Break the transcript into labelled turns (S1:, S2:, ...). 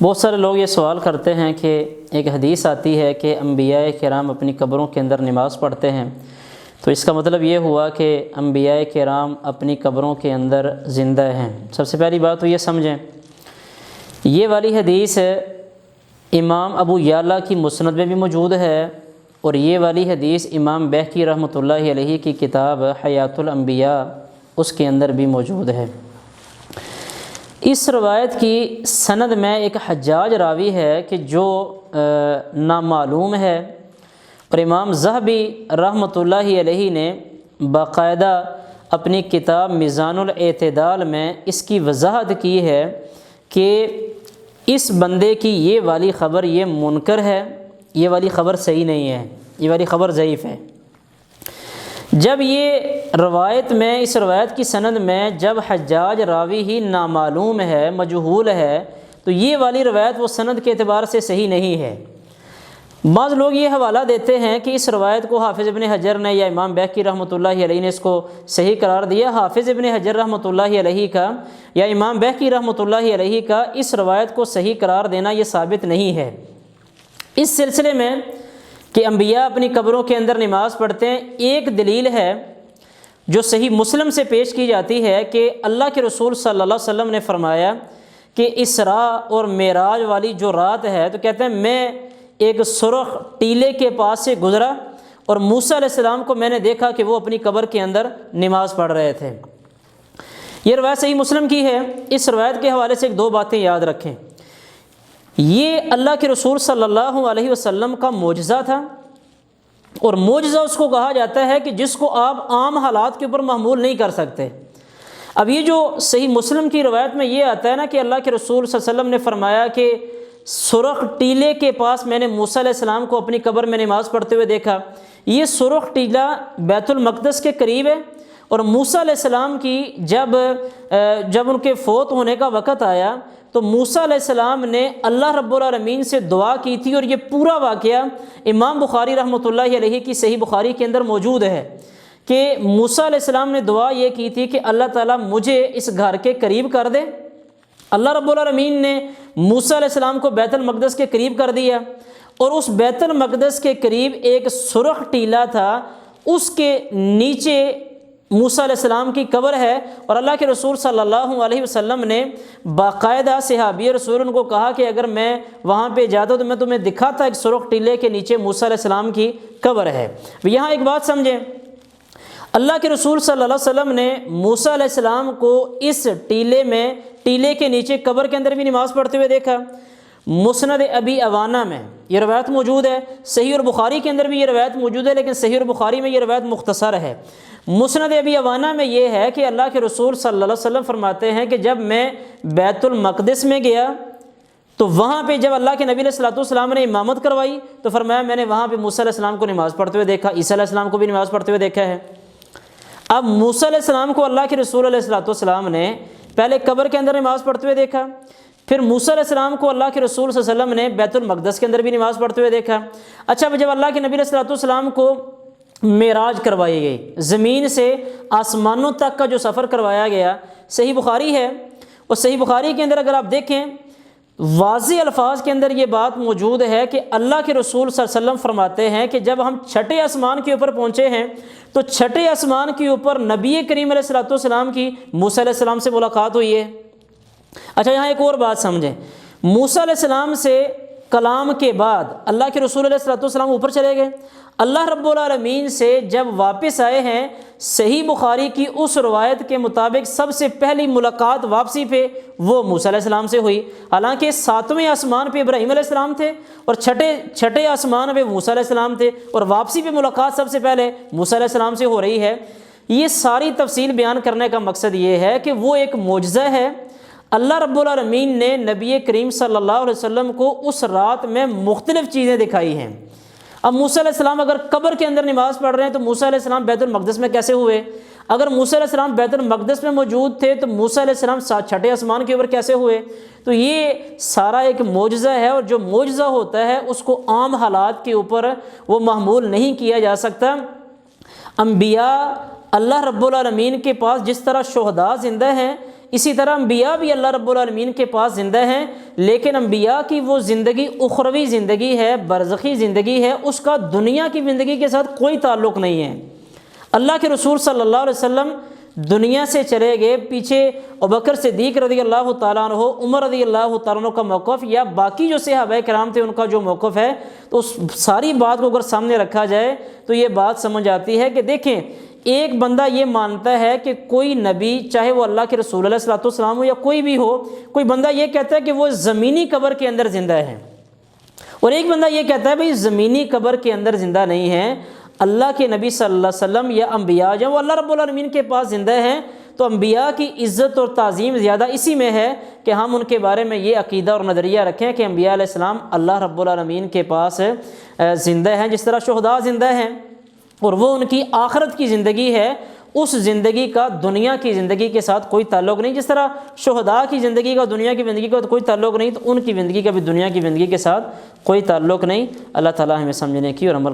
S1: بہت سارے لوگ یہ سوال کرتے ہیں کہ ایک حدیث آتی ہے کہ انبیاء کرام اپنی قبروں کے اندر نماز پڑھتے ہیں، تو اس کا مطلب یہ ہوا کہ انبیاء کرام اپنی قبروں کے اندر زندہ ہیں۔ سب سے پہلی بات تو یہ سمجھیں، یہ والی حدیث امام ابو یعلا کی مسند میں بھی موجود ہے، اور یہ والی حدیث امام بہقی رحمۃ اللہ علیہ کی کتاب حیات الانبیاء اس کے اندر بھی موجود ہے۔ اس روایت کی سند میں ایک حجاج راوی ہے کہ جو نامعلوم ہے، اور امام ذہبی رحمۃ اللہ علیہ نے باقاعدہ اپنی کتاب میزان الاعتدال میں اس کی وضاحت کی ہے کہ اس بندے کی یہ والی خبر یہ منکر ہے، یہ والی خبر صحیح نہیں ہے، یہ والی خبر ضعیف ہے۔ جب یہ روایت میں اس روایت کی سند میں جب حجاج راوی ہی نامعلوم ہے، مجہول ہے، تو یہ والی روایت وہ سند کے اعتبار سے صحیح نہیں ہے۔ بعض لوگ یہ حوالہ دیتے ہیں کہ اس روایت کو حافظ ابن حجر نے یا امام بہقی رحمۃ اللہ علیہ نے اس کو صحیح قرار دیا۔ حافظ ابن حجر رحمۃ اللہ علیہ کا یا امام بہقی رحمۃ اللہ علیہ کا اس روایت کو صحیح قرار دینا یہ ثابت نہیں ہے۔ اس سلسلے میں کہ انبیاء اپنی قبروں کے اندر نماز پڑھتے ہیں، ایک دلیل ہے جو صحیح مسلم سے پیش کی جاتی ہے کہ اللہ کے رسول صلی اللہ علیہ وسلم نے فرمایا کہ اسراء اور معراج والی جو رات ہے، تو کہتے ہیں میں ایک سرخ ٹیلے کے پاس سے گزرا اور موسیٰ علیہ السلام کو میں نے دیکھا کہ وہ اپنی قبر کے اندر نماز پڑھ رہے تھے۔ یہ روایت صحیح مسلم کی ہے۔ اس روایت کے حوالے سے ایک دو باتیں یاد رکھیں۔ یہ اللہ کے رسول صلی اللہ علیہ وسلم کا معجزہ تھا، اور معجزہ اس کو کہا جاتا ہے کہ جس کو آپ عام حالات کے اوپر محمول نہیں کر سکتے۔ اب یہ جو صحیح مسلم کی روایت میں یہ آتا ہے نا کہ اللہ کے رسول صلی اللہ علیہ وسلم نے فرمایا کہ سرخ ٹیلے کے پاس میں نے موسیٰ علیہ السلام کو اپنی قبر میں نماز پڑھتے ہوئے دیکھا۔ یہ سرخ ٹیلہ بیت المقدس کے قریب ہے، اور موسیٰ علیہ السلام کی جب ان کے فوت ہونے کا وقت آیا تو موسیٰ علیہ السلام نے اللہ رب العالمین سے دعا کی تھی، اور یہ پورا واقعہ امام بخاری رحمۃ اللہ علیہ کی صحیح بخاری کے اندر موجود ہے کہ موسیٰ علیہ السلام نے دعا یہ کی تھی کہ اللہ تعالیٰ مجھے اس گھر کے قریب کر دے۔ اللہ رب العالمین نے موسیٰ علیہ السلام کو بیت المقدس کے قریب کر دیا، اور اس بیت المقدس کے قریب ایک سرخ ٹیلہ تھا، اس کے نیچے موسیٰ علیہ السلام کی قبر ہے، اور اللہ کے رسول صلی اللہ علیہ وسلم نے باقاعدہ صحابی رسول ان کو کہا کہ اگر میں وہاں پہ جاتا تو میں تمہیں دکھاتا ایک سرخ ٹیلے کے نیچے موسیٰ علیہ السلام کی قبر ہے۔ یہاں ایک بات سمجھیں، اللہ کے رسول صلی اللہ علیہ وسلم نے موسیٰ علیہ السلام کو اس ٹیلے کے نیچے قبر کے اندر بھی نماز پڑھتے ہوئے دیکھا۔ مسند ابی عوانہ میں یہ روایت موجود ہے، صحیح اور بخاری کے اندر بھی یہ روایت موجود ہے، لیکن صحیح اور بخاری میں یہ روایت مختصر ہے۔ مسند ابی عوانہ میں یہ ہے کہ اللہ کے رسول صلی اللہ علیہ وسلم فرماتے ہیں کہ جب میں بیت المقدس میں گیا تو وہاں پہ جب اللہ کے نبی علیہ الصلوۃ والسلام نے امامت کروائی تو فرمایا میں نے وہاں پہ موسیٰ علیہ السلام کو نماز پڑھتے ہوئے دیکھا، عیسیٰ علیہ السلام کو بھی نماز پڑھتے ہوئے دیکھا ہے۔ اب موسیٰ علیہ السلام کو اللہ کے رسول علیہ الصلوۃ والسلام نے پہلے قبر کے اندر نماز پڑھتے ہوئے دیکھا، پھر موسیٰ علیہ السلام کو اللہ کے رسول صلی اللہ علیہ وسلم نے بیت المقدس کے اندر بھی نماز پڑھتے ہوئے دیکھا۔ اچھا، جب اللہ کے نبی علیہ الصلوۃ والسلام کو معراج کروائی گئی، زمین سے آسمانوں تک کا جو سفر کروایا گیا، صحیح بخاری ہے، اور صحیح بخاری کے اندر اگر آپ دیکھیں واضح الفاظ کے اندر یہ بات موجود ہے کہ اللہ کے رسول صلی اللہ علیہ وسلم فرماتے ہیں کہ جب ہم چھٹے آسمان کے اوپر پہنچے ہیں تو چھٹے آسمان کے اوپر نبی کریم علیہ الصلوۃ والسلام کی موسیٰ علیہ السلام سے ملاقات ہوئی ہے۔ اچھا، یہاں ایک اور بات سمجھیں، موسیٰ علیہ السلام سے کلام کے بعد اللہ کے رسول علیہ الصلوۃ والسلام اوپر چلے گئے۔ اللہ رب العالمین سے جب واپس آئے ہیں، صحیح بخاری کی اس روایت کے مطابق سب سے پہلی ملاقات واپسی پہ وہ موسیٰ علیہ السلام سے ہوئی، حالانکہ 7ویں آسمان پہ ابراہیم علیہ السلام تھے اور چھٹے آسمان پہ موسیٰ علیہ السلام تھے، اور واپسی پہ ملاقات سب سے پہلے موسیٰ علیہ السلام سے ہو رہی ہے۔ یہ ساری تفصیل بیان کرنے کا مقصد یہ ہے کہ وہ ایک معجزہ ہے، اللہ رب العالمین نے نبی کریم صلی اللہ علیہ وسلم کو اس رات میں مختلف چیزیں دکھائی ہیں۔ اب موسیٰ علیہ السلام اگر قبر کے اندر نماز پڑھ رہے ہیں تو موسیٰ علیہ السلام بیت المقدس میں کیسے ہوئے؟ اگر موسیٰ علیہ السلام بیت المقدس میں موجود تھے تو موسیٰ علیہ السلام چھٹے آسمان کے اوپر کیسے ہوئے؟ تو یہ سارا ایک معجزہ ہے، اور جو معجزہ ہوتا ہے اس کو عام حالات کے اوپر وہ محمول نہیں کیا جا سکتا۔ انبیاء اللہ رب العالمین کے پاس جس طرح شہداء زندہ ہیں، اسی طرح انبیاء بھی اللہ رب العالمین کے پاس زندہ ہیں، لیکن انبیاء کی وہ زندگی اخروی زندگی ہے، برزخی زندگی ہے، اس کا دنیا کی زندگی کے ساتھ کوئی تعلق نہیں ہے۔ اللہ کے رسول صلی اللہ علیہ وسلم دنیا سے چلے گئے، پیچھے ابوبکر صدیق رضی اللہ تعالیٰ عنہ، عمر رضی اللہ تعالیٰ عنہ کا موقف یا باقی جو صحابہ کرام تھے ان کا جو موقف ہے، تو اس ساری بات کو اگر سامنے رکھا جائے تو یہ بات سمجھ آتی ہے کہ دیکھیں، ایک بندہ یہ مانتا ہے کہ کوئی نبی، چاہے وہ اللہ کے رسول علیہ الصلوۃ والسلام ہو یا کوئی بھی ہو، کوئی بندہ یہ کہتا ہے کہ وہ زمینی قبر کے اندر زندہ ہے، اور ایک بندہ یہ کہتا ہے بھئی زمینی قبر کے اندر زندہ نہیں ہے، اللہ کے نبی صلی اللہ علیہ وسلم یا انبیاء جب وہ اللہ رب العالمین کے پاس زندہ ہیں تو انبیاء کی عزت اور تعظیم زیادہ اسی میں ہے کہ ہم ان کے بارے میں یہ عقیدہ اور نظریہ رکھیں کہ انبیاء علیہ السلام اللہ رب العالمین کے پاس زندہ ہیں، جس طرح شہداء زندہ ہیں، اور وہ ان کی آخرت کی زندگی ہے، اس زندگی کا دنیا کی زندگی کے ساتھ کوئی تعلق نہیں۔ جس طرح شہداء کی زندگی کا دنیا کی زندگی کا کوئی تعلق نہیں، تو ان کی زندگی کا بھی دنیا کی زندگی کے ساتھ کوئی تعلق نہیں۔ اللہ تعالیٰ ہمیں سمجھنے کی اور عمل